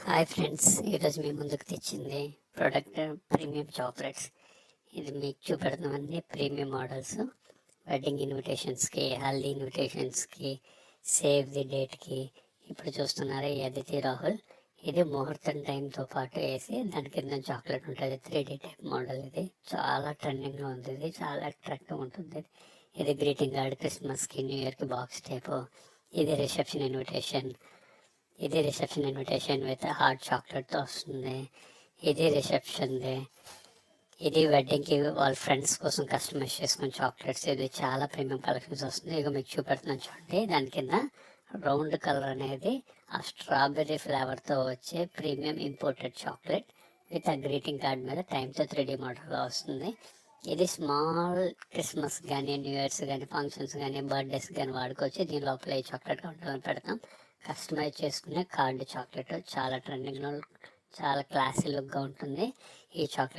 Hi friends, ఈరోజు మీ ముందుకు తెచ్చింది ప్రోడక్ట్ ప్రీమియం చాక్లెట్స్. ఇది మీకు చూపెడుతున్నవన్నీ ప్రీమియం మోడల్స్. వెడ్డింగ్ ఇన్విటేషన్స్కి, హల్దీ ఇన్విటేషన్స్కి, సేవ్ ది డేట్కి. ఇప్పుడు చూస్తున్నారా ఈ అదితి రాహుల్. ఇది ముహూర్తం టైంతో పాటు వేసి దాని కింద చాక్లెట్ ఉంటుంది. 3D type model. ఇది చాలా ట్రెండింగ్గా ఉంది. ఇది చాలా అట్రాక్టివ్ ఉంటుంది. ఇది గ్రీటింగ్ కార్డ్, క్రిస్మస్కి, న్యూ ఇయర్కి బాక్స్ టైపు. ఇది రిసెప్షన్ ఇన్విటేషన్ విత్ హాట్ చాక్లెట్తో వస్తుంది. ఇది రిసెప్షన్ది. ఇది వెడ్డింగ్కి వాళ్ళ ఫ్రెండ్స్ కోసం కస్టమైజ్ చేసుకున్న చాక్లెట్స్. ఇది చాలా ప్రీమియం కలెక్షన్స్ వస్తుంది. ఇక మీకు చూపెడుతున్నాను చూడండి. దాని కింద రౌండ్ కలర్ అనేది ఆ స్ట్రాబెర్రీ ఫ్లేవర్తో వచ్చే ప్రీమియం ఇంపోర్టెడ్ చాక్లెట్ విత్ ఆ గ్రీటింగ్ కార్డ్ మీద టైంతో 3D మోడల్గా వస్తుంది. ఇది స్మాల్ క్రిస్మస్ కానీ, న్యూ ఇయర్స్ కానీ, ఫంక్షన్స్ కానీ, బర్త్డేస్ కానీ వాడుకోవచ్చు. దీని లోపల ఈ చాక్లెట్ కౌంటర్ని పెడతాం. కస్టమైజ్ చేసుకునే కార్డ్ చాక్లెట్ చాలా ట్రెండింగ్లో, చాలా క్లాసీ లుక్గా ఉంటుంది ఈ చాక్లెట్.